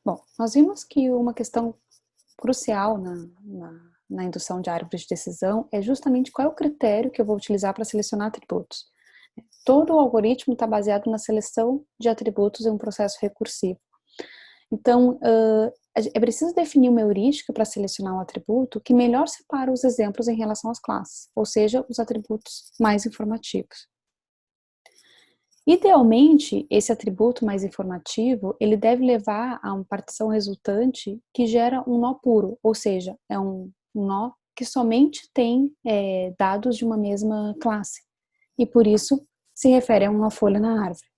Bom, nós vimos que uma questão crucial na indução de árvores de decisão é justamente qual é o critério que eu vou utilizar para selecionar atributos. Todo o algoritmo está baseado na seleção de atributos em um processo recursivo. Então, é preciso definir uma heurística para selecionar um atributo que melhor separa os exemplos em relação às classes, ou seja, os atributos mais informativos. Idealmente, esse atributo mais informativo, ele deve levar a uma partição resultante que gera um nó puro, ou seja, é um nó que somente tem dados de uma mesma classe, e por isso se refere a uma folha na árvore.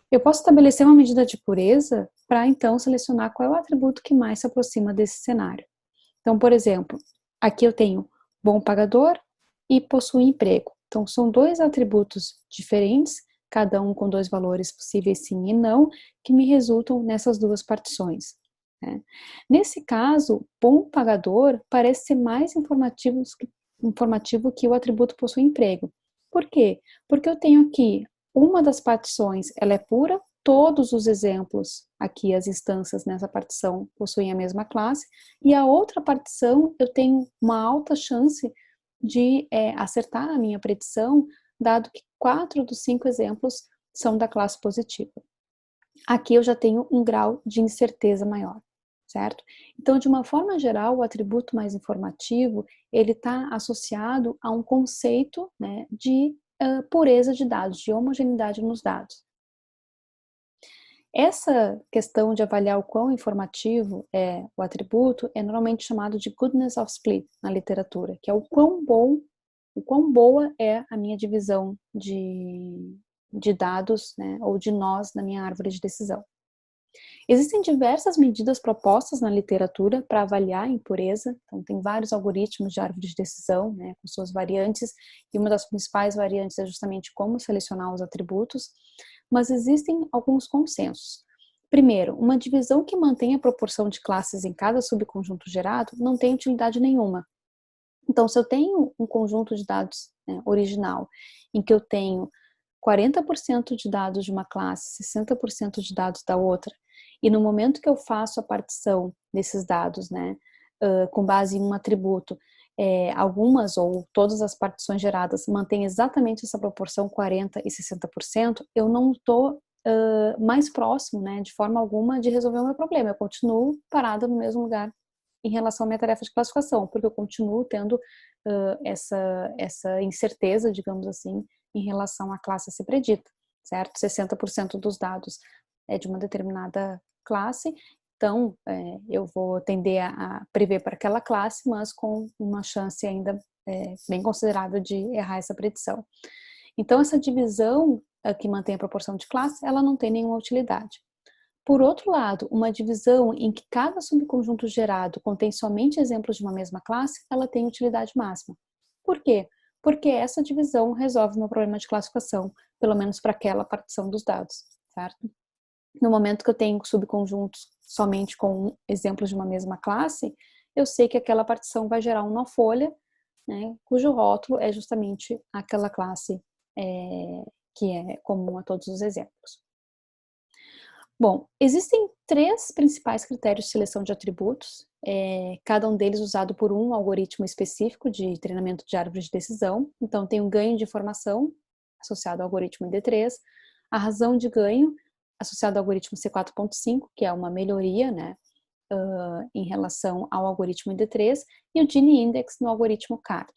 Eu posso estabelecer uma medida de pureza para então selecionar qual é o atributo que mais se aproxima desse cenário. Então, por exemplo, aqui eu tenho bom pagador e possui emprego. Então, são dois atributos diferentes, cada um com dois valores possíveis sim e não, que me resultam nessas duas partições. Né? Nesse caso, bom pagador parece ser mais informativo que o atributo possui emprego. Por quê? Porque eu tenho aqui uma das partições, ela é pura, todos os exemplos aqui, as instâncias nessa partição possuem a mesma classe, e a outra partição eu tenho uma alta chance de acertar a minha predição, dado que 4 dos 5 exemplos são da classe positiva. Aqui eu já tenho um grau de incerteza maior, certo? Então, de uma forma geral, o atributo mais informativo, ele está associado a um conceito, né, de pureza de dados, de homogeneidade nos dados. Essa questão de avaliar o quão informativo é o atributo é normalmente chamado de goodness of split na literatura, que é o quão boa é a minha divisão de dados, né, ou de nós na minha árvore de decisão. Existem diversas medidas propostas na literatura para avaliar a impureza, então tem vários algoritmos de árvore de decisão, né, com suas variantes, e uma das principais variantes é justamente como selecionar os atributos, mas existem alguns consensos. Primeiro, uma divisão que mantém a proporção de classes em cada subconjunto gerado não tem utilidade nenhuma. Então, se eu tenho um conjunto de dados, né, original, em que eu tenho 40% de dados de uma classe, 60% de dados da outra, e no momento que eu faço a partição desses dados, né, com base em um atributo, algumas ou todas as partições geradas mantêm exatamente essa proporção 40% e 60%, eu não estou mais próximo, né, de forma alguma, de resolver o meu problema. Eu continuo parada no mesmo lugar em relação à minha tarefa de classificação, porque eu continuo tendo essa incerteza, digamos assim, em relação à classe a ser predita, certo? 60% dos dados é de uma determinada classe, então eu vou tender a prever para aquela classe, mas com uma chance ainda bem considerável de errar essa predição. Então, essa divisão que mantém a proporção de classe, ela não tem nenhuma utilidade. Por outro lado, uma divisão em que cada subconjunto gerado contém somente exemplos de uma mesma classe, ela tem utilidade máxima. Por quê? Porque essa divisão resolve o meu problema de classificação, pelo menos para aquela partição dos dados, certo? No momento que eu tenho subconjuntos somente com exemplos de uma mesma classe, eu sei que aquela partição vai gerar uma folha, né, cujo rótulo é justamente aquela classe que é comum a todos os exemplos. Bom, existem 3 principais critérios de seleção de atributos, cada um deles usado por um algoritmo específico de treinamento de árvore de decisão. Então, tem o ganho de informação, associado ao algoritmo ID3, a razão de ganho, associado ao algoritmo C4.5, que é uma melhoria, né, em relação ao algoritmo ID3, e o Gini Index no algoritmo CARD.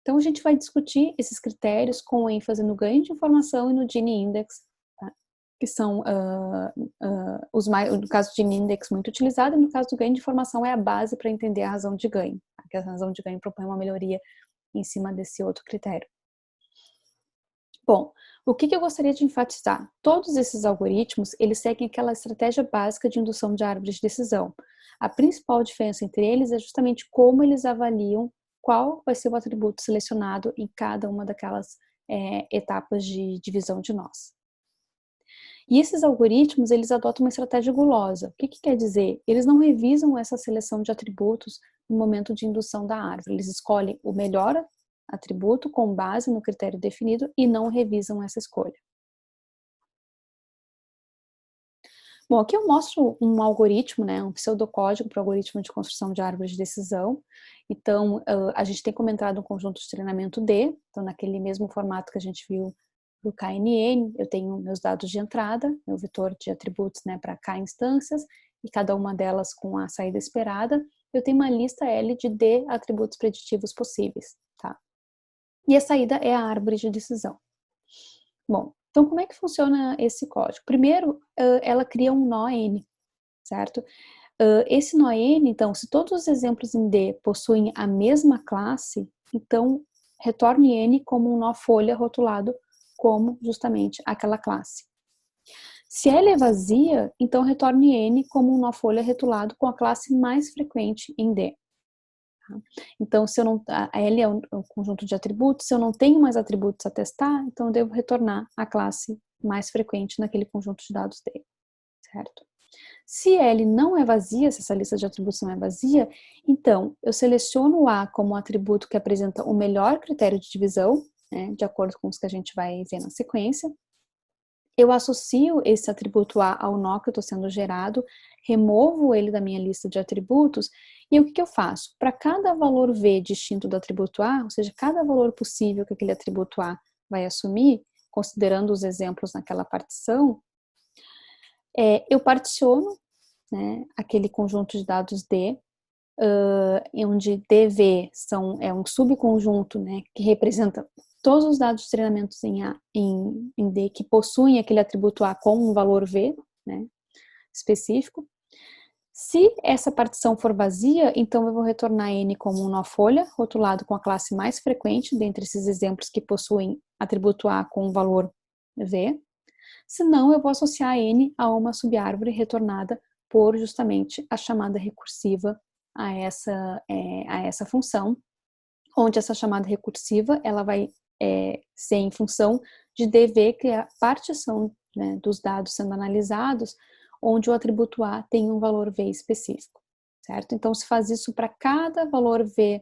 Então, a gente vai discutir esses critérios com ênfase no ganho de informação e no Gini Index, que são no caso de index muito utilizado, e no caso do ganho de informação é a base para entender a razão de ganho, que a razão de ganho propõe uma melhoria em cima desse outro critério. Bom, o que eu gostaria de enfatizar? Todos esses algoritmos, eles seguem aquela estratégia básica de indução de árvore de decisão. A principal diferença entre eles é justamente como eles avaliam qual vai ser o atributo selecionado em cada uma daquelas etapas de divisão de nós. E esses algoritmos, eles adotam uma estratégia gulosa. O que quer dizer? Eles não revisam essa seleção de atributos no momento de indução da árvore. Eles escolhem o melhor atributo com base no critério definido e não revisam essa escolha. Bom, aqui eu mostro um algoritmo, né, um pseudocódigo para o algoritmo de construção de árvores de decisão. Então, a gente tem comentado um conjunto de treinamento D, então naquele mesmo formato que a gente viu do KNN, eu tenho meus dados de entrada, meu vetor de atributos, né, para K instâncias, e cada uma delas com a saída esperada, eu tenho uma lista L de D atributos preditivos possíveis, tá? E a saída é a árvore de decisão. Bom, então como é que funciona esse código? Primeiro, ela cria um nó N, certo? Esse nó N, então, se todos os exemplos em D possuem a mesma classe, então retorne N como um nó folha rotulado como justamente aquela classe. Se L é vazia, então retorne N como um nó folha rotulado com a classe mais frequente em D. Então, se eu não, a L é um conjunto de atributos, se eu não tenho mais atributos a testar, então eu devo retornar a classe mais frequente naquele conjunto de dados D, certo? Se L não é vazia, se essa lista de atributos não é vazia, então eu seleciono o A como um atributo que apresenta o melhor critério de divisão, né, de acordo com os que a gente vai ver na sequência. Eu associo esse atributo A ao nó que eu estou sendo gerado, removo ele da minha lista de atributos, e o que eu faço? Para cada valor V distinto do atributo A, ou seja, cada valor possível que aquele atributo A vai assumir, considerando os exemplos naquela partição, eu particiono, né, aquele conjunto de dados D, onde DV é um subconjunto, né, que representa todos os dados de treinamentos em D que possuem aquele atributo A com um valor V, né, específico. Se essa partição for vazia, então eu vou retornar N como um nó folha, rotulado com a classe mais frequente dentre esses exemplos que possuem atributo A com um valor V. Se não, eu vou associar N a uma subárvore retornada por justamente a chamada recursiva a essa função, onde essa chamada recursiva ela vai ser em função de DV, que é a partição, né, dos dados sendo analisados, onde o atributo A tem um valor V específico, certo? Então, se faz isso para cada valor V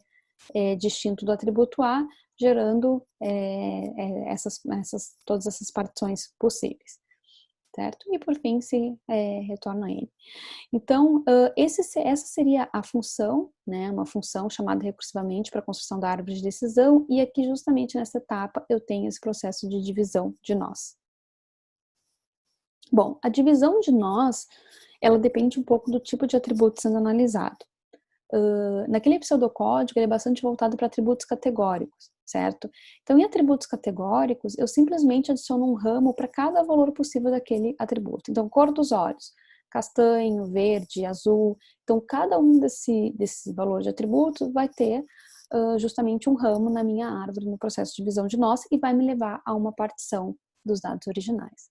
distinto do atributo A, gerando todas essas partições possíveis, certo? E por fim se retorna N. Então, essa seria a função, né, uma função chamada recursivamente para a construção da árvore de decisão, e aqui justamente nessa etapa eu tenho esse processo de divisão de nós. Bom, a divisão de nós, ela depende um pouco do tipo de atributo sendo analisado. Naquele pseudocódigo, ele é bastante voltado para atributos categóricos, certo? Então, em atributos categóricos, eu simplesmente adiciono um ramo para cada valor possível daquele atributo. Então, cor dos olhos, castanho, verde, azul. Então, cada um desse valor de atributos vai ter justamente um ramo na minha árvore, no processo de divisão de nós, e vai me levar a uma partição dos dados originais.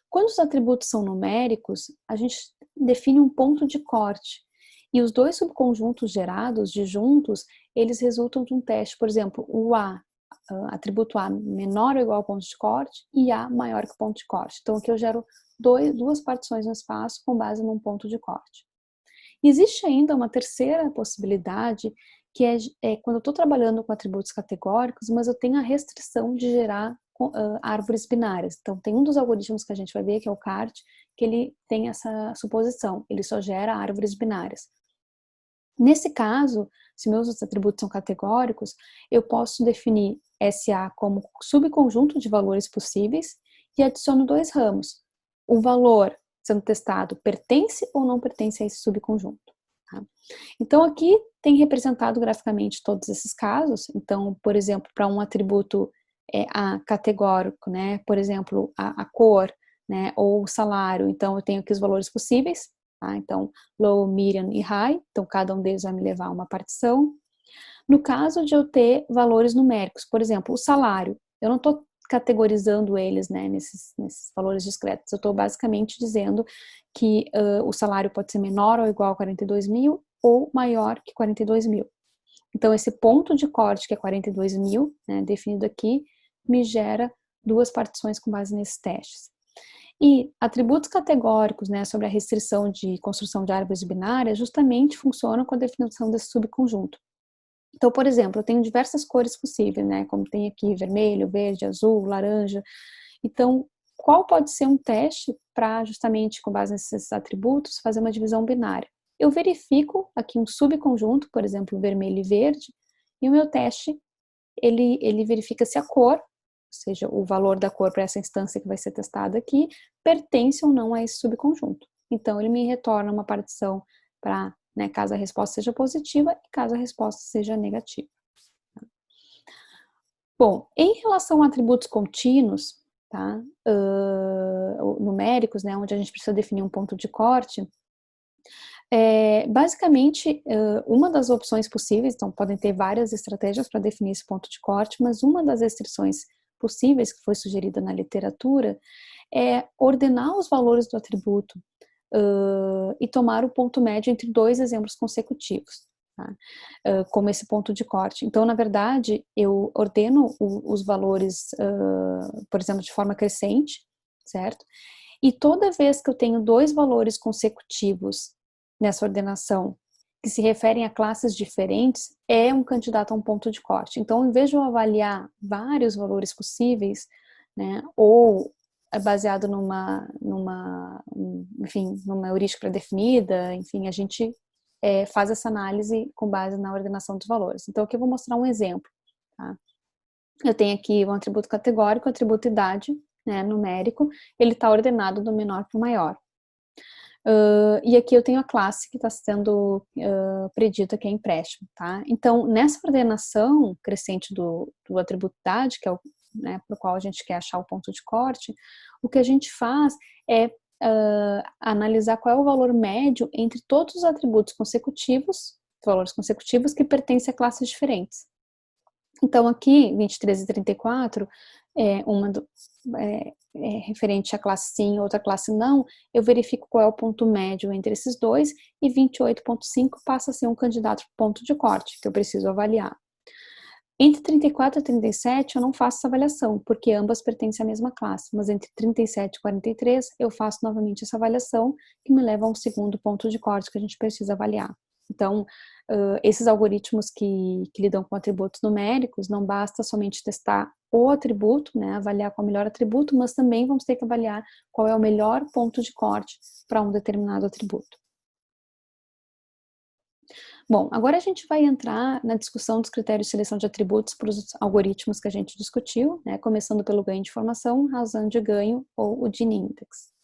Quando os atributos são numéricos, a gente define um ponto de corte. E os dois subconjuntos gerados de juntos, eles resultam de um teste. Por exemplo, o A, atributo A menor ou igual ao ponto de corte, e A maior que o ponto de corte. Então, aqui eu gero duas partições no espaço com base num ponto de corte. Existe ainda uma terceira possibilidade, que é quando eu estou trabalhando com atributos categóricos, mas eu tenho a restrição de gerar árvores binárias. Então, tem um dos algoritmos que a gente vai ver, que é o CART, que ele tem essa suposição, ele só gera árvores binárias. Nesse caso, se meus atributos são categóricos, eu posso definir SA como subconjunto de valores possíveis e adiciono dois ramos. O valor sendo testado pertence ou não pertence a esse subconjunto. Tá? Então, aqui tem representado graficamente todos esses casos. Então, por exemplo, para um atributo A categórico, né? Por exemplo, a cor, né? Ou o salário. Então, eu tenho aqui os valores possíveis. Tá? Então, low, medium e high. Então, cada um deles vai me levar a uma partição. No caso de eu ter valores numéricos, por exemplo, o salário, eu não estou categorizando eles, né, nesses valores discretos. Eu estou basicamente dizendo que o salário pode ser menor ou igual a 42 mil ou maior que 42 mil. Então, esse ponto de corte, que é 42 mil, né, definido aqui, me gera duas partições com base nesses testes. E atributos categóricos, né, sobre a restrição de construção de árvores binárias, justamente funcionam com a definição desse subconjunto. Então, por exemplo, eu tenho diversas cores possíveis, né, como tem aqui vermelho, verde, azul, laranja. Então, qual pode ser um teste para, justamente com base nesses atributos, fazer uma divisão binária? Eu verifico aqui um subconjunto, por exemplo, vermelho e verde, e o meu teste, ele verifica se a cor, ou seja, o valor da cor para essa instância que vai ser testada aqui, pertence ou não a esse subconjunto. Então, ele me retorna uma partição para, né, caso a resposta seja positiva e caso a resposta seja negativa. Bom, em relação a atributos contínuos, tá, numéricos, né, onde a gente precisa definir um ponto de corte, basicamente, uma das opções possíveis, então podem ter várias estratégias para definir esse ponto de corte, mas uma das restrições possíveis que foi sugerida na literatura é ordenar os valores do atributo e tomar o ponto médio entre dois exemplos consecutivos, tá? Como esse ponto de corte. Então, na verdade, eu ordeno os valores, por exemplo, de forma crescente, certo? E toda vez que eu tenho dois valores consecutivos nessa ordenação que se referem a classes diferentes, é um candidato a um ponto de corte. Então, em vez de eu avaliar vários valores possíveis, né, ou baseado enfim, numa heurística definida, enfim, a gente faz essa análise com base na ordenação dos valores. Então, aqui eu vou mostrar um exemplo, tá? Eu tenho aqui um atributo categórico, atributo idade, né, numérico, ele está ordenado do menor para o maior. E aqui eu tenho a classe que está sendo predita, que é empréstimo, tá? Então, nessa ordenação crescente do atributo idade, que é o, né, para o qual a gente quer achar o ponto de corte, o que a gente faz é analisar qual é o valor médio entre todos os atributos consecutivos, valores consecutivos que pertencem a classes diferentes. Então, aqui, 23 e 34, uma referente à classe sim, outra classe não, eu verifico qual é o ponto médio entre esses dois, e 28,5 passa a ser um candidato ponto de corte, que eu preciso avaliar. Entre 34 e 37 eu não faço essa avaliação, porque ambas pertencem à mesma classe, mas entre 37 e 43 eu faço novamente essa avaliação, que me leva a um segundo ponto de corte que a gente precisa avaliar. Então, esses algoritmos que lidam com atributos numéricos, não basta somente testar o atributo, né, avaliar qual é o melhor atributo, mas também vamos ter que avaliar qual é o melhor ponto de corte para um determinado atributo. Bom, agora a gente vai entrar na discussão dos critérios de seleção de atributos para os algoritmos que a gente discutiu, né, começando pelo ganho de informação, razão de ganho ou o Gini Index.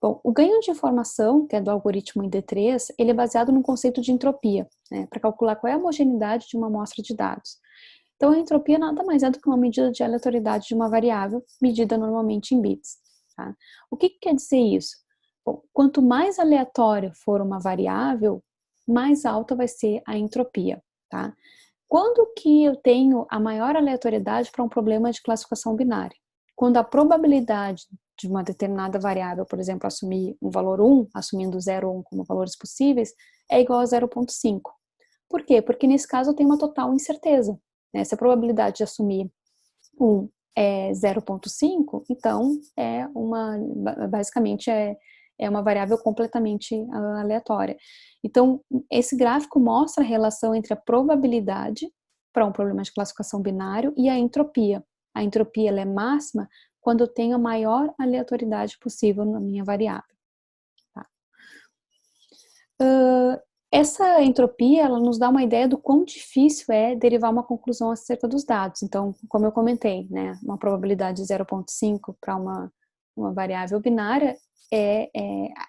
Bom, o ganho de informação, que é do algoritmo ID3, ele é baseado no conceito de entropia, né, para calcular qual é a homogeneidade de uma amostra de dados. Então, a entropia nada mais é do que uma medida de aleatoriedade de uma variável, medida normalmente em bits. Tá? O que quer dizer isso? Bom, quanto mais aleatória for uma variável, mais alta vai ser a entropia. Tá? Quando que eu tenho a maior aleatoriedade para um problema de classificação binária? Quando a probabilidade de uma determinada variável, por exemplo, assumir um valor 1, assumindo 0 ou 1 como valores possíveis, é igual a 0,5. Por quê? Porque nesse caso eu tenho uma total incerteza. Né? Se a probabilidade de assumir 1 é 0,5, então basicamente é uma variável completamente aleatória. Então, esse gráfico mostra a relação entre a probabilidade para um problema de classificação binário e a entropia. A entropia ela é máxima quando eu tenho a maior aleatoriedade possível na minha variável. Tá? Essa entropia, ela nos dá uma ideia do quão difícil é derivar uma conclusão acerca dos dados. Então, como eu comentei, né, uma probabilidade de 0,5 para uma variável binária,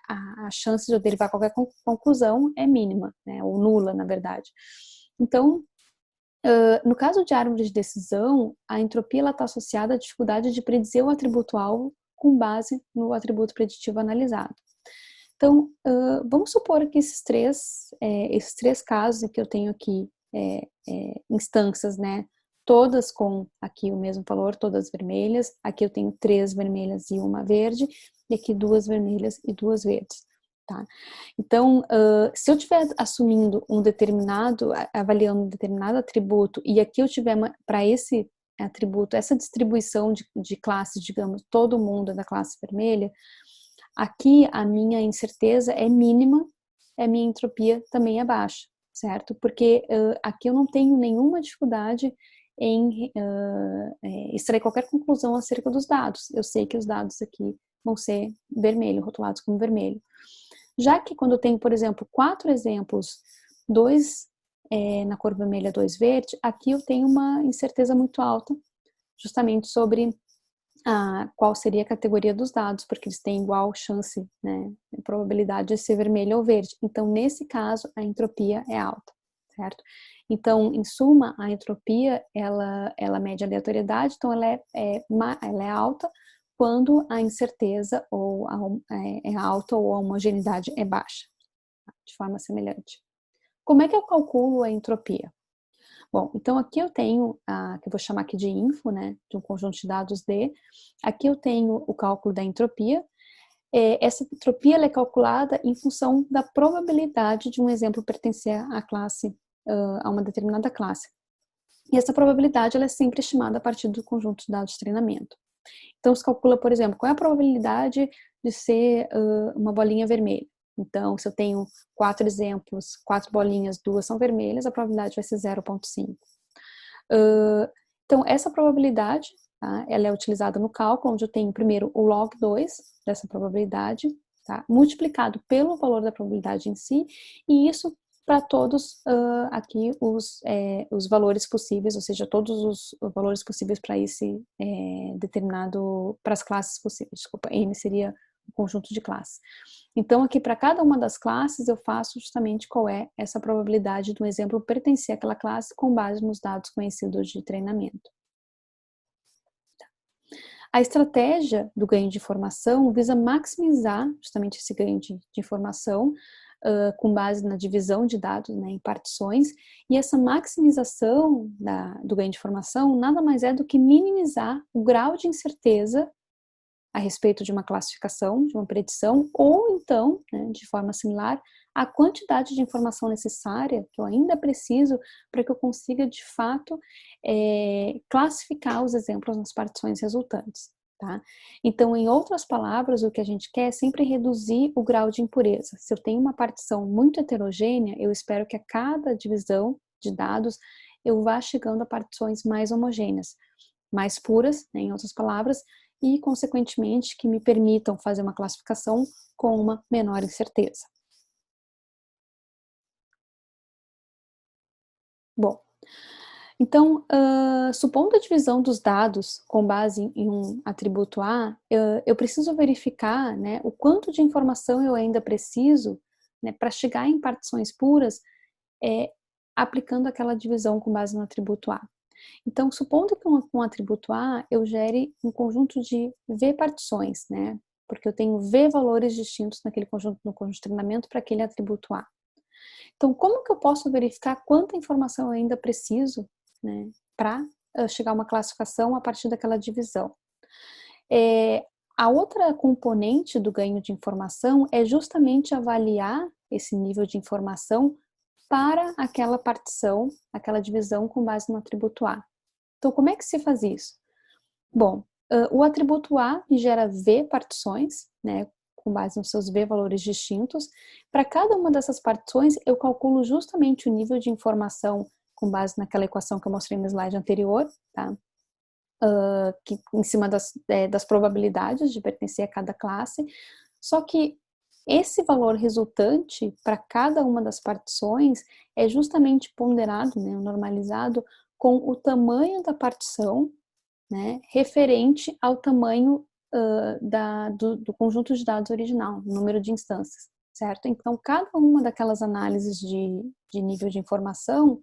a chance de eu derivar qualquer conclusão é mínima, né, ou nula, na verdade. Então, no caso de árvore de decisão, a entropia está associada à dificuldade de predizer o atributo-alvo com base no atributo preditivo analisado. Então, vamos supor que esses três casos que eu tenho aqui, instâncias, né, todas com aqui o mesmo valor, todas vermelhas, aqui eu tenho 3 vermelhas e 1 verde, e aqui 2 vermelhas e 2 verdes. Tá? Então, se eu estiver assumindo avaliando um determinado atributo, e aqui eu tiver para esse atributo, essa distribuição de classes, digamos, todo mundo é da classe vermelha, aqui a minha incerteza é mínima, a minha entropia também é baixa, certo? Porque aqui eu não tenho nenhuma dificuldade em extrair qualquer conclusão acerca dos dados. Eu sei que os dados aqui vão ser vermelho, rotulados como vermelho. Já que quando eu tenho, por exemplo, 4 exemplos, 2 na cor vermelha, 2 verde, aqui eu tenho uma incerteza muito alta, justamente sobre qual seria a categoria dos dados, porque eles têm igual chance, né, probabilidade de ser vermelho ou verde. Então, nesse caso, a entropia é alta, certo? Então, em suma, a entropia, ela mede a aleatoriedade, então ela é alta quando a incerteza é alta ou a homogeneidade é baixa, de forma semelhante. Como é que eu calculo a entropia? Bom, então aqui eu tenho, que eu vou chamar aqui de info, né, de um conjunto de dados D. Aqui eu tenho o cálculo da entropia. Essa entropia ela é calculada em função da probabilidade de um exemplo pertencer à classe, a uma determinada classe. E essa probabilidade ela é sempre estimada a partir do conjunto de dados de treinamento. Então, se calcula, por exemplo, qual é a probabilidade de ser uma bolinha vermelha. Então, se eu tenho 4 exemplos, 4 bolinhas, 2 são vermelhas, a probabilidade vai ser 0,5. Então, essa probabilidade, tá, ela é utilizada no cálculo, onde eu tenho primeiro o log 2 dessa probabilidade, tá, multiplicado pelo valor da probabilidade em si, e isso para todos aqui os valores possíveis, ou seja, todos os valores possíveis para esse determinado, para as classes possíveis, desculpa, N seria o conjunto de classes. Então, aqui para cada uma das classes, eu faço justamente qual é essa probabilidade do exemplo pertencer àquela classe com base nos dados conhecidos de treinamento. A estratégia do ganho de informação visa maximizar justamente esse ganho de informação com base na divisão de dados, né, em partições, e essa maximização do ganho de informação nada mais é do que minimizar o grau de incerteza a respeito de uma classificação, de uma predição, ou então, né, de forma similar, a quantidade de informação necessária que eu ainda preciso para que eu consiga, de fato, classificar os exemplos nas partições resultantes. Tá? Então, em outras palavras, o que a gente quer é sempre reduzir o grau de impureza. Se eu tenho uma partição muito heterogênea, eu espero que a cada divisão de dados eu vá chegando a partições mais homogêneas, mais puras, né, em outras palavras, e, consequentemente, que me permitam fazer uma classificação com uma menor incerteza. Bom, então, supondo a divisão dos dados com base em um atributo A, eu preciso verificar, né, o quanto de informação eu ainda preciso, né, para chegar em partições puras, aplicando aquela divisão com base no atributo A. Então, supondo que com um atributo A eu gere um conjunto de V partições, né, porque eu tenho V valores distintos no conjunto de treinamento para aquele atributo A. Então, como que eu posso verificar quanta informação eu ainda preciso, né, para chegar a uma classificação a partir daquela divisão? A outra componente do ganho de informação é justamente avaliar esse nível de informação para aquela partição, aquela divisão com base no atributo A. Então, como é que se faz isso? Bom, o atributo A gera V partições, né, com base nos seus V valores distintos. Para cada uma dessas partições, eu calculo justamente o nível de informação com base naquela equação que eu mostrei no slide anterior, tá? Que, em cima das probabilidades de pertencer a cada classe. Só que esse valor resultante para cada uma das partições é justamente ponderado, né, normalizado com o tamanho da partição, né, referente ao tamanho do conjunto de dados original, número de instâncias, certo? Então, cada uma daquelas análises de nível de informação,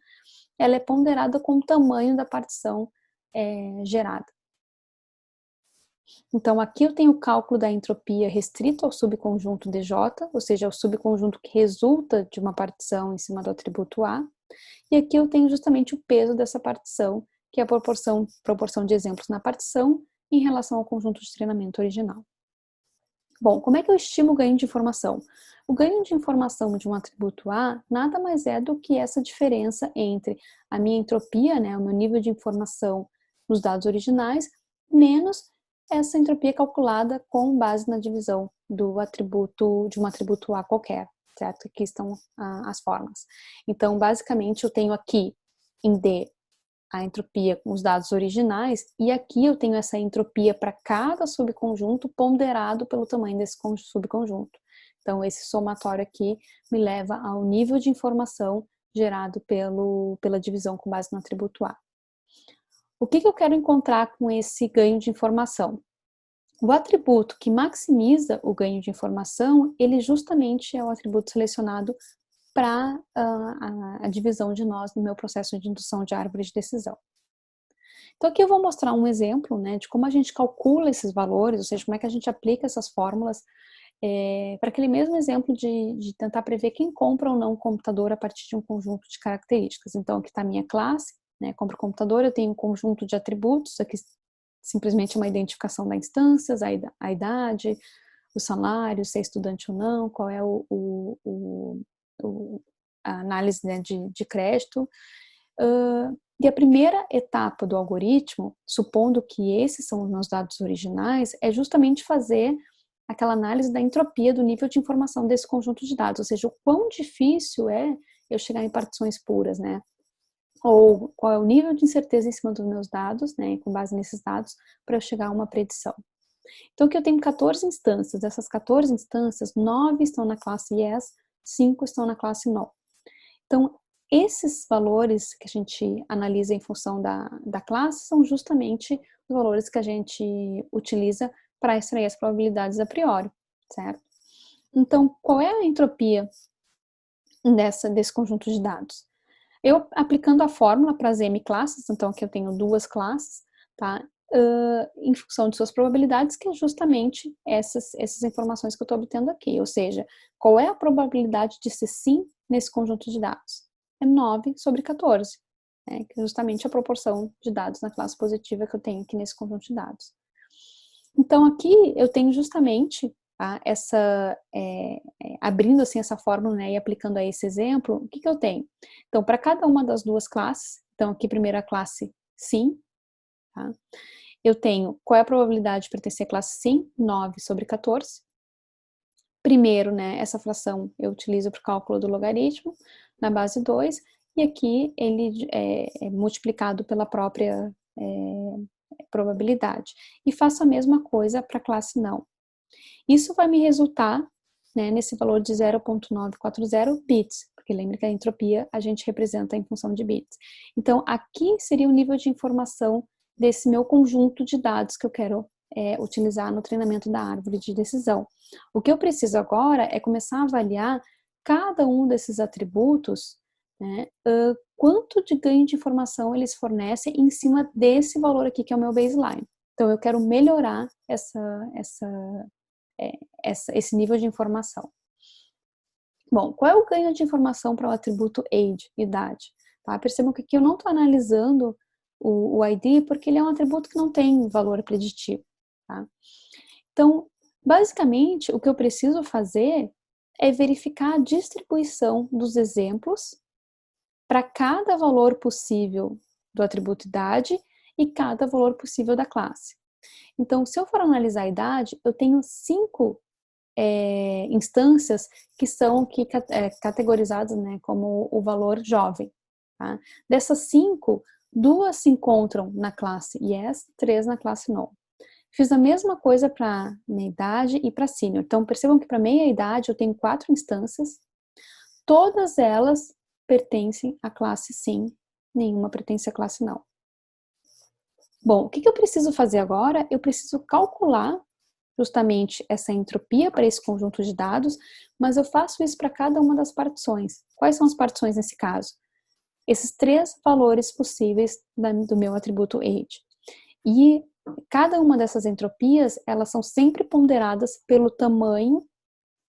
ela é ponderada com o tamanho da partição gerada. Então, aqui eu tenho o cálculo da entropia restrito ao subconjunto DJ, ou seja, ao subconjunto que resulta de uma partição em cima do atributo A, e aqui eu tenho justamente o peso dessa partição, que é a proporção de exemplos na partição em relação ao conjunto de treinamento original. Bom, como é que eu estimo o ganho de informação? O ganho de informação de um atributo A nada mais é do que essa diferença entre a minha entropia, né, o meu nível de informação nos dados originais, menos essa entropia calculada com base na divisão de um atributo A qualquer, certo? Aqui estão as formas. Então, basicamente, eu tenho aqui em D a entropia com os dados originais, e aqui eu tenho essa entropia para cada subconjunto ponderado pelo tamanho desse subconjunto. Então, esse somatório aqui me leva ao nível de informação gerado pela divisão com base no atributo A. O que eu quero encontrar com esse ganho de informação? O atributo que maximiza o ganho de informação, ele justamente é o atributo selecionado para a divisão de nós no meu processo de indução de árvore de decisão. Então aqui eu vou mostrar um exemplo, né, de como a gente calcula esses valores, ou seja, como é que a gente aplica essas fórmulas para aquele mesmo exemplo de tentar prever quem compra ou não um computador a partir de um conjunto de características. Então aqui está a minha classe, né, compra o computador, eu tenho um conjunto de atributos, aqui simplesmente uma identificação da instâncias, a idade, o salário, se é estudante ou não, qual é a análise, né, de crédito. E a primeira etapa do algoritmo, supondo que esses são os meus dados originais, é justamente fazer aquela análise da entropia do nível de informação desse conjunto de dados, ou seja, o quão difícil é eu chegar em partições puras, né? Ou qual é o nível de incerteza em cima dos meus dados, né, com base nesses dados, para eu chegar a uma predição. Então, aqui eu tenho 14 instâncias, dessas 14 instâncias, 9 estão na classe Yes, 5 estão na classe No. Então, esses valores que a gente analisa em função da classe são justamente os valores que a gente utiliza para extrair as probabilidades a priori, certo? Então, qual é a entropia desse conjunto de dados? Eu aplicando a fórmula para as M classes, então aqui eu tenho duas classes, tá? Em função de suas probabilidades, que é justamente essas informações que eu estou obtendo aqui, ou seja, qual é a probabilidade de ser sim nesse conjunto de dados? É 9 sobre 14, né? Que é justamente a proporção de dados na classe positiva que eu tenho aqui nesse conjunto de dados. Então aqui eu tenho justamente tá, abrindo assim essa fórmula, né, e aplicando a esse exemplo, o que eu tenho? Então, para cada uma das duas classes, então aqui primeira classe sim, tá? Eu tenho qual é a probabilidade de pertencer à classe sim? 9 sobre 14. Primeiro, né, essa fração eu utilizo para o cálculo do logaritmo, na base 2, e aqui ele é multiplicado pela própria probabilidade. E faço a mesma coisa para a classe não. Isso vai me resultar, né, nesse valor de 0,940 bits, porque lembra que a entropia a gente representa em função de bits. Então, aqui seria o nível de informação desse meu conjunto de dados que eu quero utilizar no treinamento da árvore de decisão. O que eu preciso agora é começar a avaliar cada um desses atributos, né, quanto de ganho de informação eles fornecem em cima desse valor aqui, que é o meu baseline. Então, eu quero melhorar esse nível de informação. Bom, qual é o ganho de informação para o atributo age, idade? Tá? Percebam que aqui eu não estou analisando o ID porque ele é um atributo que não tem valor preditivo. Tá? Então, basicamente, o que eu preciso fazer é verificar a distribuição dos exemplos para cada valor possível do atributo idade e cada valor possível da classe. Então, se eu for analisar a idade, eu tenho 5 instâncias que são categorizadas, né, como o valor jovem. Tá? Dessas 5, 2 se encontram na classe Yes, 3 na classe No. Fiz a mesma coisa para meia idade e para senior. Então, percebam que para meia idade eu tenho 4 instâncias, todas elas pertencem à classe sim, nenhuma pertence à classe não. Bom, o que eu preciso fazer agora? Eu preciso calcular justamente essa entropia para esse conjunto de dados, mas eu faço isso para cada uma das partições. Quais são as partições nesse caso? Esses 3 valores possíveis do meu atributo age. E cada uma dessas entropias, elas são sempre ponderadas pelo tamanho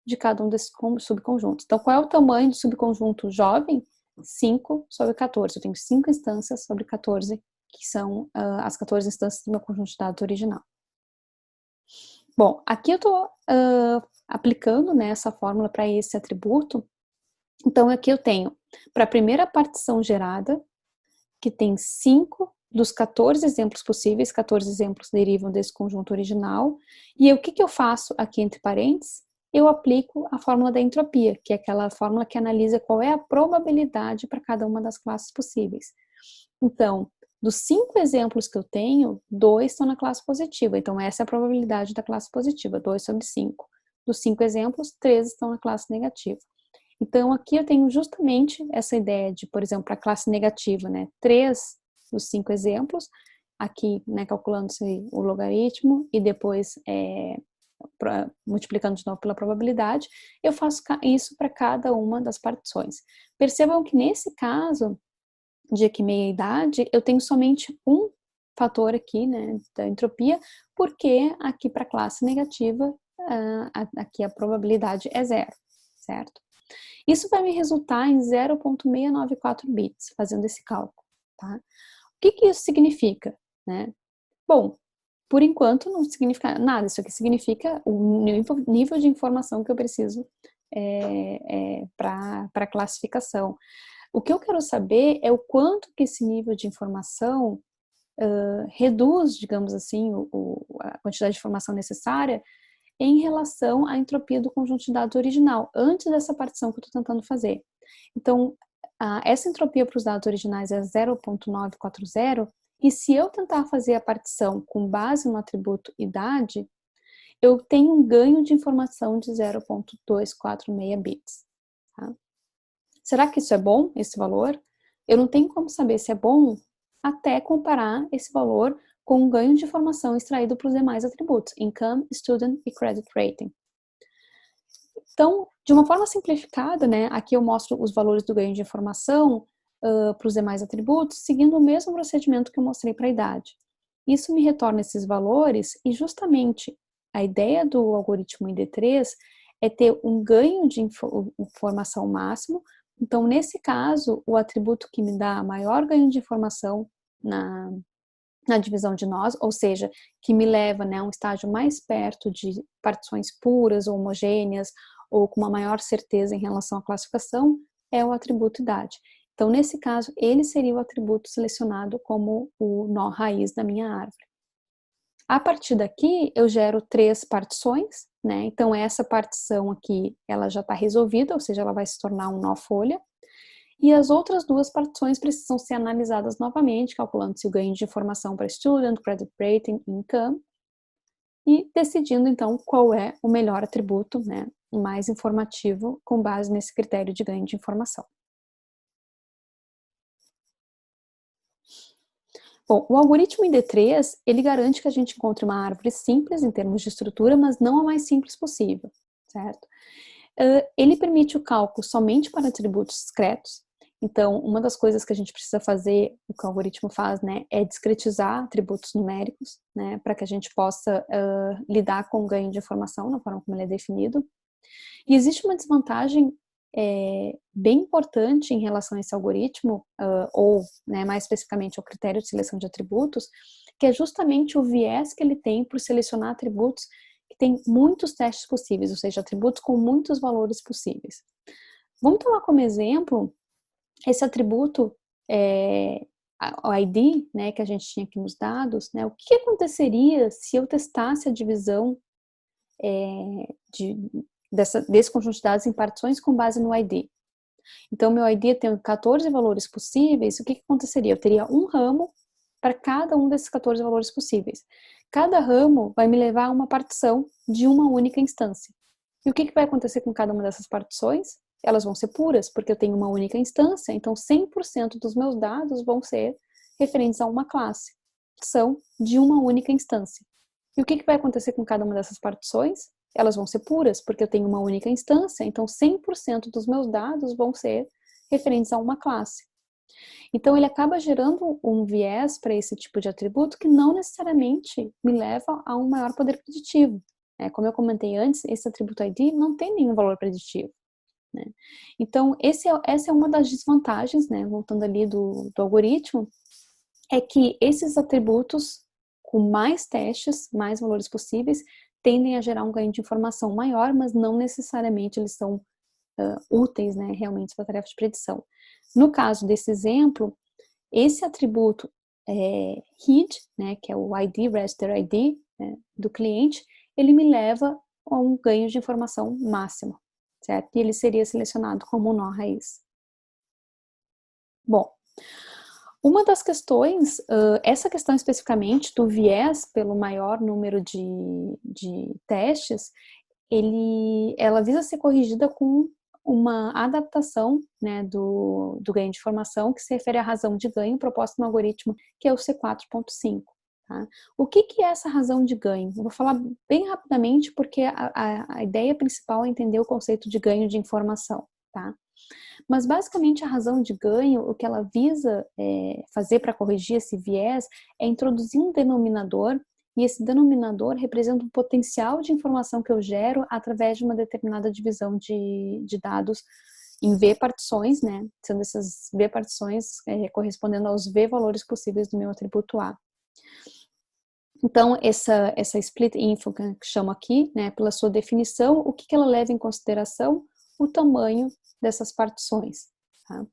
de cada um desses subconjuntos. Então, qual é o tamanho do subconjunto jovem? 5 sobre 14. Eu tenho 5 instâncias sobre 14, que são as 14 instâncias do meu conjunto de dados original. Bom, aqui eu estou aplicando, né, essa fórmula para esse atributo. Então, aqui eu tenho, para a primeira partição gerada, que tem 5 dos 14 exemplos possíveis, 14 exemplos derivam desse conjunto original, e o que eu faço aqui entre parênteses? Eu aplico a fórmula da entropia, que é aquela fórmula que analisa qual é a probabilidade para cada uma das classes possíveis. Então, Dos 5 exemplos que eu tenho, 2 estão na classe positiva. Então, essa é a probabilidade da classe positiva, 2 sobre 5. Dos 5 exemplos, 3 estão na classe negativa. Então, aqui eu tenho justamente essa ideia de, por exemplo, a classe negativa, né? 3 dos 5 exemplos, aqui, né, calculando-se o logaritmo e depois multiplicando de novo pela probabilidade, eu faço isso para cada uma das partições. Percebam que nesse caso de aqui meia idade, eu tenho somente um fator aqui, né, da entropia, porque aqui para a classe negativa, aqui a probabilidade é 0, certo? Isso vai me resultar em 0,694 bits, fazendo esse cálculo, tá? O que isso significa, né? Bom, por enquanto não significa nada, isso aqui significa o nível de informação que eu preciso para a classificação. O que eu quero saber é o quanto que esse nível de informação reduz, digamos assim, a quantidade de informação necessária em relação à entropia do conjunto de dados original, antes dessa partição que eu estou tentando fazer. Então, essa entropia para os dados originais é 0,940, e se eu tentar fazer a partição com base no atributo idade, eu tenho um ganho de informação de 0,246 bits. Tá? Será que isso é bom, esse valor? Eu não tenho como saber se é bom até comparar esse valor com o ganho de informação extraído para os demais atributos, income, student e credit rating. Então, de uma forma simplificada, né, aqui eu mostro os valores do ganho de informação para os demais atributos, seguindo o mesmo procedimento que eu mostrei para a idade. Isso me retorna esses valores e justamente a ideia do algoritmo ID3 é ter um ganho de informação máximo. Então, nesse caso, o atributo que me dá maior ganho de informação na divisão de nós, ou seja, que me leva, né, a um estágio mais perto de partições puras ou homogêneas, ou com uma maior certeza em relação à classificação, é o atributo idade. Então, nesse caso, ele seria o atributo selecionado como o nó raiz da minha árvore. A partir daqui, eu gero 3 partições, né? Então, essa partição aqui, ela já está resolvida, ou seja, ela vai se tornar um nó folha. E as outras 2 partições precisam ser analisadas novamente, calculando-se o ganho de informação para student, credit rating e income, e decidindo, então, qual é o melhor atributo, né, mais informativo, com base nesse critério de ganho de informação. Bom, o algoritmo ID3, ele garante que a gente encontre uma árvore simples em termos de estrutura, mas não a mais simples possível, certo? Ele permite o cálculo somente para atributos discretos. Então, uma das coisas que a gente precisa fazer, o que o algoritmo faz, né, é discretizar atributos numéricos, né, para que a gente possa lidar com o ganho de informação na forma como ele é definido. E existe uma desvantagem bem importante em relação a esse algoritmo, ou, né, mais especificamente ao critério de seleção de atributos, que é justamente o viés que ele tem por selecionar atributos que têm muitos testes possíveis, ou seja, atributos com muitos valores possíveis. Vamos tomar como exemplo esse atributo, o ID, né, que a gente tinha aqui nos dados, né, o que aconteceria se eu testasse a divisão desse conjunto de dados em partições com base no ID? Então, meu ID tem 14 valores possíveis, o que aconteceria? Eu teria um ramo para cada um desses 14 valores possíveis. Cada ramo vai me levar a uma partição de uma única instância. E o que vai acontecer com cada uma dessas partições? Elas vão ser puras, porque eu tenho uma única instância, então 100% dos meus dados vão ser referentes a uma classe. São de uma única instância. E o que vai acontecer com cada uma dessas partições? Elas vão ser puras, porque eu tenho uma única instância, então 100% dos meus dados vão ser referentes a uma classe. Então, ele acaba gerando um viés para esse tipo de atributo que não necessariamente me leva a um maior poder preditivo. Como eu comentei antes, esse atributo ID não tem nenhum valor preditivo. Né? Então, essa é uma das desvantagens, né, voltando ali do algoritmo, é que esses atributos com mais testes, mais valores possíveis, tendem a gerar um ganho de informação maior, mas não necessariamente eles são úteis, né, realmente para a tarefa de predição. No caso desse exemplo, esse atributo RID, né, que é o ID, Register ID, né, do cliente, ele me leva a um ganho de informação máximo, certo? E ele seria selecionado como nó raiz. Bom, Uma das questões, essa questão especificamente do viés pelo maior número de testes, ela visa ser corrigida com uma adaptação, né, do ganho de informação, que se refere à razão de ganho proposta no algoritmo, que é o C4.5. Tá? O que é essa razão de ganho? Eu vou falar bem rapidamente, porque a ideia principal é entender o conceito de ganho de informação. Tá? Mas basicamente a razão de ganho, o que ela visa fazer para corrigir esse viés, é introduzir um denominador, e esse denominador representa um potencial de informação que eu gero através de uma determinada divisão de dados em V partições, né? Sendo essas V partições correspondendo aos V valores possíveis do meu atributo A. Então, essa split info que chamo aqui, né, pela sua definição, o que ela leva em consideração? O tamanho dessas partições. Tá?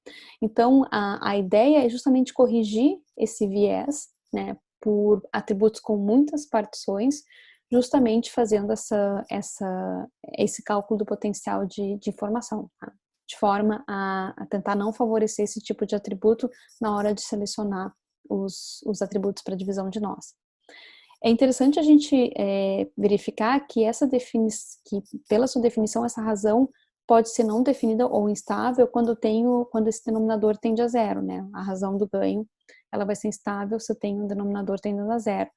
Então, a ideia é justamente corrigir esse viés, né, por atributos com muitas partições, justamente fazendo esse cálculo do potencial de informação, tá? De forma a tentar não favorecer esse tipo de atributo na hora de selecionar os atributos para divisão de nós. É interessante a gente verificar que que pela sua definição, essa razão pode ser não definida ou instável quando esse denominador tende a zero, né? A razão do ganho, ela vai ser instável se eu tenho um denominador tendendo a zero.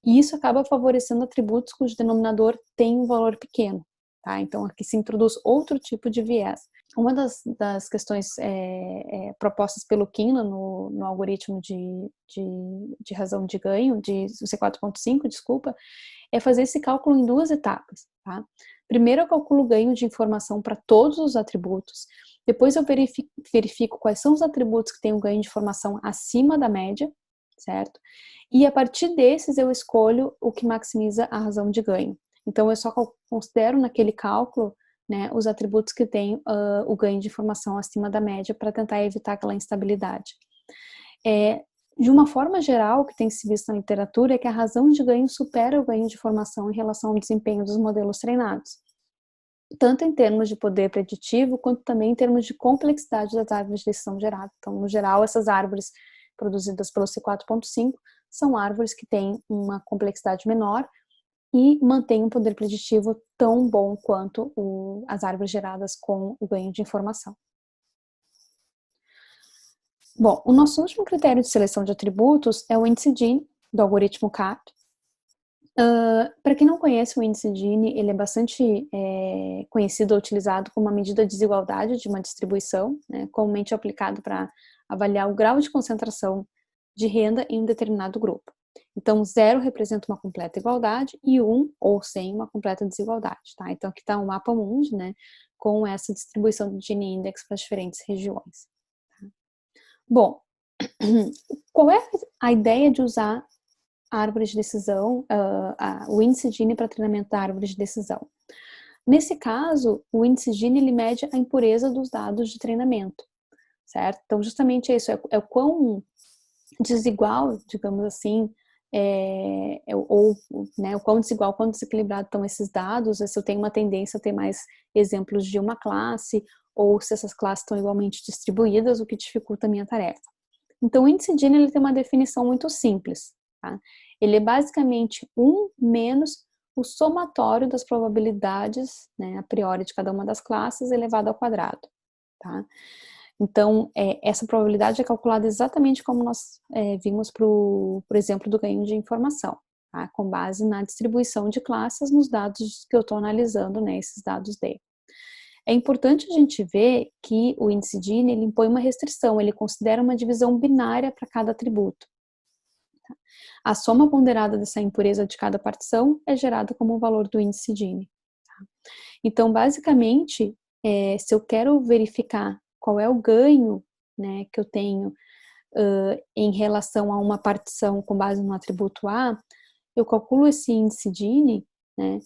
E isso acaba favorecendo atributos cujo denominador tem um valor pequeno, tá? Então, aqui se introduz outro tipo de viés. Uma das questões propostas pelo Kinlan no algoritmo de razão de ganho, de C4.5, desculpa, é fazer esse cálculo em duas etapas, tá? Primeiro eu calculo o ganho de informação para todos os atributos, depois eu verifico quais são os atributos que têm um ganho de informação acima da média, certo? E a partir desses eu escolho o que maximiza a razão de ganho. Então eu só considero naquele cálculo, né, os atributos que têm o ganho de informação acima da média para tentar evitar aquela instabilidade. De uma forma geral, o que tem se visto na literatura é que a razão de ganho supera o ganho de informação em relação ao desempenho dos modelos treinados, tanto em termos de poder preditivo, quanto também em termos de complexidade das árvores de decisão geradas. Então, no geral, essas árvores produzidas pelo C4.5 são árvores que têm uma complexidade menor e mantêm um poder preditivo tão bom quanto as árvores geradas com o ganho de informação. Bom, o nosso último critério de seleção de atributos é o índice Gini, do algoritmo CAP. Para quem não conhece o índice Gini, ele é bastante conhecido ou utilizado como uma medida de desigualdade de uma distribuição, né, comumente aplicado para avaliar o grau de concentração de renda em um determinado grupo. Então, 0 representa uma completa igualdade e 1 ou 100 uma completa desigualdade, tá? Então, aqui está o mapa mundi, né, com essa distribuição do Gini Index para as diferentes regiões. Tá? Bom, qual é a ideia de usar a árvore de decisão, o índice Gini para treinamento da árvore de decisão? Nesse caso, o índice Gini ele mede a impureza dos dados de treinamento, certo? Então, justamente isso, é o quão desigual, digamos assim, né, o quão desigual, quão desequilibrado estão esses dados, se eu tenho uma tendência a ter mais exemplos de uma classe, ou se essas classes estão igualmente distribuídas, o que dificulta a minha tarefa. Então, o índice Gini ele tem uma definição muito simples, tá? Ele é basicamente 1 menos o somatório das probabilidades, né, a priori de cada uma das classes elevado ao quadrado, tá? Então, essa probabilidade é calculada exatamente como nós vimos por exemplo do ganho de informação, tá? Com base na distribuição de classes nos dados que eu estou analisando, né, esses dados D. É importante a gente ver que o índice Gini ele impõe uma restrição, ele considera uma divisão binária para cada atributo. Tá? A soma ponderada dessa impureza de cada partição é gerada como o valor do índice Gini. Tá? Então, basicamente, se eu quero verificar qual é o ganho, né, que eu tenho em relação a uma partição com base no atributo A, eu calculo esse índice Gini, né,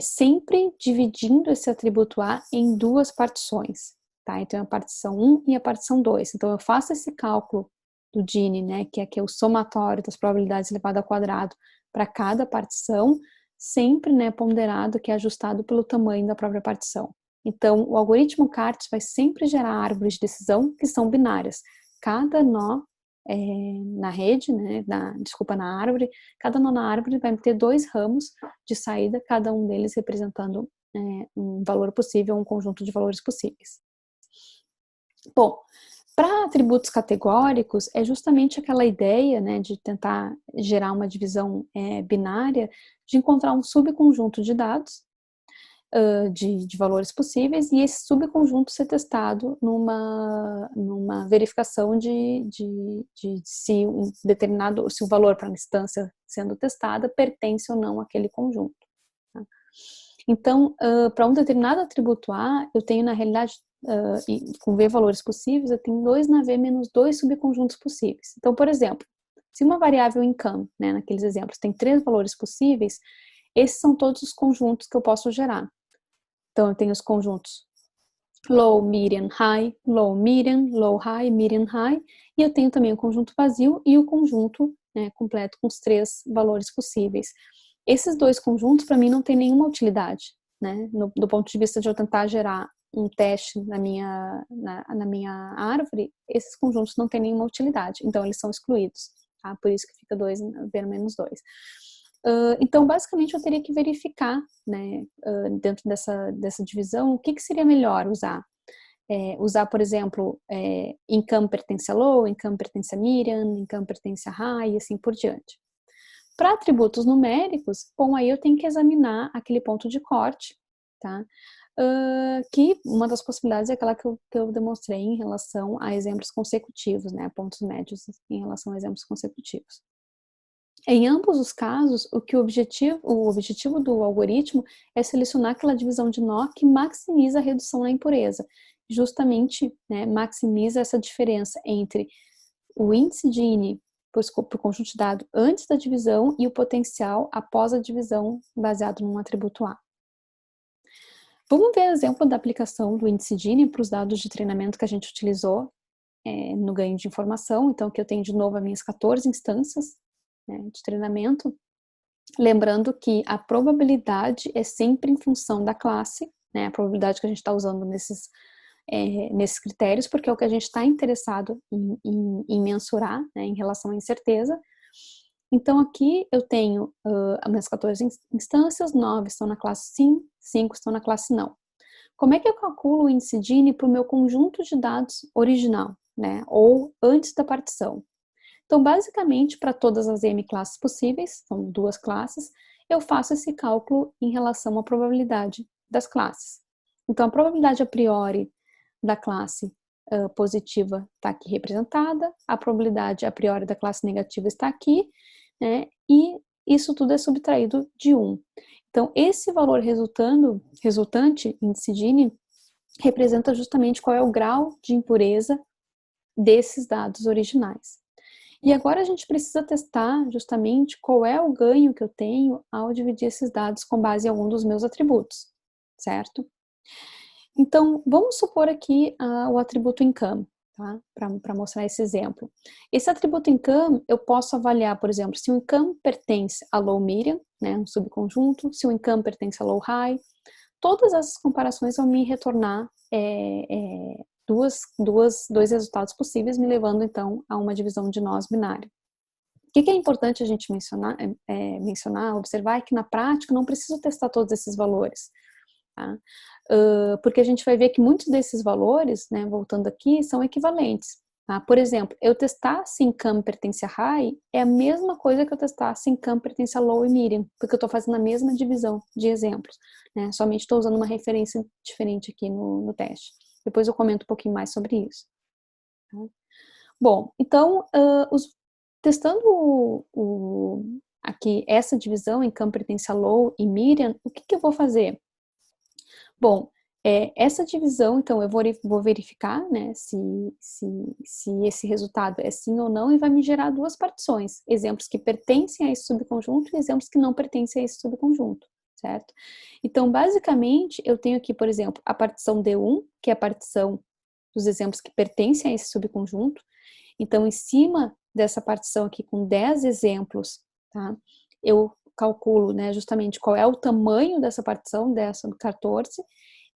sempre dividindo esse atributo A em duas partições, tá? Então, a partição 1 e a partição 2. Então, eu faço esse cálculo do Gini, né, que aqui é o somatório das probabilidades elevado ao quadrado para cada partição, sempre, né, ponderado, que é ajustado pelo tamanho da própria partição. Então, o algoritmo CART vai sempre gerar árvores de decisão que são binárias. Cada nó na rede, né, na árvore, cada nó na árvore vai ter 2 ramos de saída, cada um deles representando um valor possível, um conjunto de valores possíveis. Bom, para atributos categóricos, é justamente aquela ideia, né, de tentar gerar uma divisão binária, de encontrar um subconjunto de dados, de valores possíveis, e esse subconjunto ser testado numa verificação de se se o valor para uma instância sendo testada pertence ou não àquele conjunto. Tá? Então, para um determinado atributo A, eu tenho, na realidade, com V valores possíveis, eu tenho 2 na V menos 2 subconjuntos possíveis. Então, por exemplo, se uma variável income, né, naqueles exemplos, tem 3 valores possíveis, esses são todos os conjuntos que eu posso gerar. Então, eu tenho os conjuntos low, medium, high, low, high, medium, high, e eu tenho também o conjunto vazio e o conjunto, né, completo com os 3 valores possíveis. Esses 2 conjuntos, para mim, não tem nenhuma utilidade, né, do ponto de vista de eu tentar gerar um teste na minha árvore, esses conjuntos não têm nenhuma utilidade, então eles são excluídos, tá? Por isso que fica 2 V menos 2. Então, basicamente, eu teria que verificar, né, dentro dessa divisão, o que seria melhor usar. Usar, por exemplo, income pertence a low, income pertence a medium, income pertence a high, e assim por diante. Para atributos numéricos, bom, aí eu tenho que examinar aquele ponto de corte, tá? Que uma das possibilidades é aquela que eu demonstrei em relação a exemplos consecutivos, né, pontos médios em relação a exemplos consecutivos. Em ambos os casos, o objetivo do algoritmo é selecionar aquela divisão de nó que maximiza a redução na impureza, justamente, né, maximiza essa diferença entre o índice Gini para o conjunto de dados antes da divisão e o potencial após a divisão baseado num atributo A. Vamos ver o exemplo da aplicação do índice Gini para os dados de treinamento que a gente utilizou no ganho de informação. Então, aqui eu tenho de novo as minhas 14 instâncias, né, de treinamento. Lembrando que a probabilidade é sempre em função da classe, né, a probabilidade que a gente está usando nesses critérios, porque é o que a gente está interessado em mensurar, né, em relação à incerteza. Então, aqui eu tenho as minhas 14 instâncias, 9 estão na classe sim, 5 estão na classe não. Como é que eu calculo o índice Gini para o meu conjunto de dados original, né, ou antes da partição? Então, basicamente, para todas as M classes possíveis, são 2 classes, eu faço esse cálculo em relação à probabilidade das classes. Então, a probabilidade a priori da classe positiva está aqui representada, a probabilidade a priori da classe negativa está aqui, né, e isso tudo é subtraído de 1. Então, esse valor resultante, índice Gini, representa justamente qual é o grau de impureza desses dados originais. E agora a gente precisa testar justamente qual é o ganho que eu tenho ao dividir esses dados com base em algum dos meus atributos, certo? Então, vamos supor aqui o atributo income, tá? Para mostrar esse exemplo. Esse atributo income, eu posso avaliar, por exemplo, se o income pertence a low medium, né, um subconjunto, se o income pertence a low high. Todas essas comparações vão me retornar dois resultados possíveis, me levando então a uma divisão de nós binária. O que é importante a gente mencionar, observar, é que na prática não preciso testar todos esses valores, tá? Porque a gente vai ver que muitos desses valores, né, voltando aqui, são equivalentes. Tá? Por exemplo, eu testar se income pertence a high é a mesma coisa que eu testar se income pertence a low e medium, porque eu estou fazendo a mesma divisão de exemplos, né? Somente estou usando uma referência diferente aqui no teste. Depois eu comento um pouquinho mais sobre isso. Tá? Bom, então, testando aqui essa divisão em income pertence a low e medium, o que eu vou fazer? Bom, essa divisão, então, eu vou verificar, né, se esse resultado é sim ou não, e vai me gerar 2 partições, exemplos que pertencem a esse subconjunto e exemplos que não pertencem a esse subconjunto, certo? Então, basicamente, eu tenho aqui, por exemplo, a partição D1, que é a partição dos exemplos que pertencem a esse subconjunto. Então, em cima dessa partição aqui com 10 exemplos, tá, eu calculo, né, justamente qual é o tamanho dessa partição, dessa 14,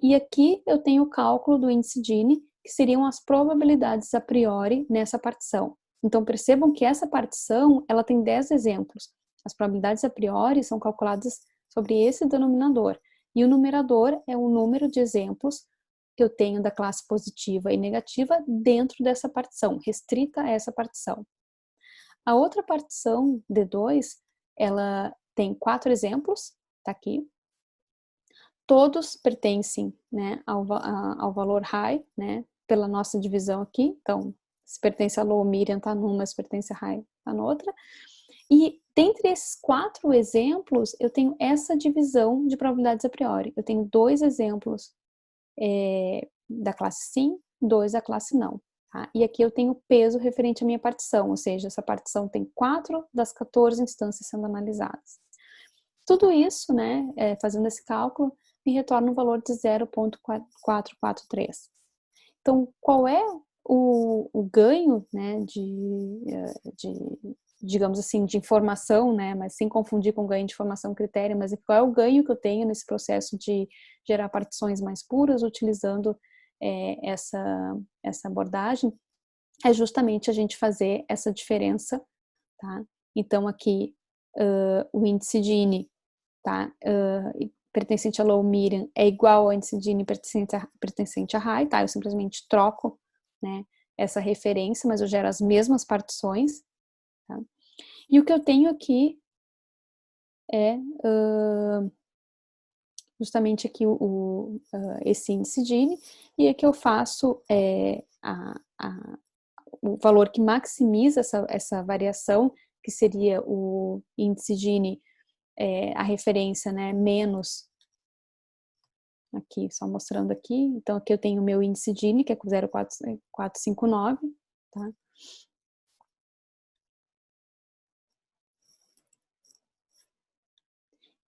e aqui eu tenho o cálculo do índice Gini, que seriam as probabilidades a priori nessa partição. Então, percebam que essa partição, ela tem 10 exemplos. As probabilidades a priori são calculadas sobre esse denominador. E o numerador é o número de exemplos que eu tenho da classe positiva e negativa dentro dessa partição, restrita a essa partição. A outra partição, D2, ela tem 4 exemplos, tá aqui. Todos pertencem, né, ao valor high, né, pela nossa divisão aqui. Então, se pertence a low, Miriam tá numa, se pertence a high, tá noutra. E dentre esses 4 exemplos, eu tenho essa divisão de probabilidades a priori. Eu tenho 2 exemplos da classe sim, 2 da classe não. Tá? E aqui eu tenho peso referente à minha partição, ou seja, essa partição tem 4 das 14 instâncias sendo analisadas. Tudo isso, né, fazendo esse cálculo, me retorna um valor de 0,443. Então, qual é o ganho, né, digamos assim, de informação, né, mas sem confundir com ganho de informação critério, mas qual é o ganho que eu tenho nesse processo de gerar partições mais puras utilizando essa abordagem? É justamente a gente fazer essa diferença, tá? Então, aqui, o índice Gini, tá? Pertencente a low, Miriam, é igual ao índice Gini pertencente a high, tá? Eu simplesmente troco, né, essa referência, mas eu gero as mesmas partições, tá? E o que eu tenho aqui é justamente aqui esse índice Gini, e aqui eu faço o valor que maximiza essa variação, que seria o índice Gini, a referência, né, menos, aqui, só mostrando aqui, então aqui eu tenho o meu índice Gini, que é 0,459, tá?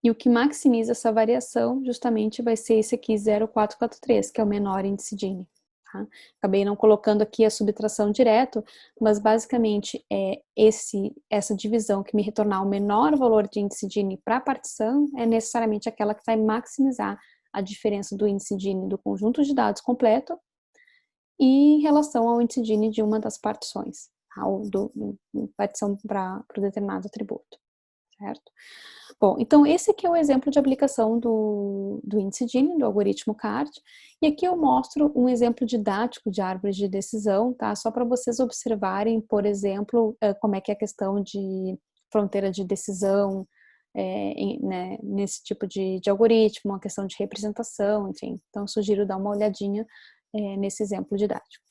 E o que maximiza essa variação justamente vai ser esse aqui, 0,443, que é o menor índice Gini. Tá? Acabei não colocando aqui a subtração direto, mas basicamente essa divisão que me retornar o menor valor de índice Gini para a partição é necessariamente aquela que vai maximizar a diferença do índice Gini do conjunto de dados completo em relação ao índice Gini de uma das partições, tá? Ou partição para o determinado atributo, certo? Bom, então esse aqui é o exemplo de aplicação do índice Gini, do algoritmo CARD, e aqui eu mostro um exemplo didático de árvore de decisão, tá? Só para vocês observarem, por exemplo, como é que é a questão de fronteira de decisão, né, nesse tipo de algoritmo, a questão de representação, enfim. Então, sugiro dar uma olhadinha nesse exemplo didático.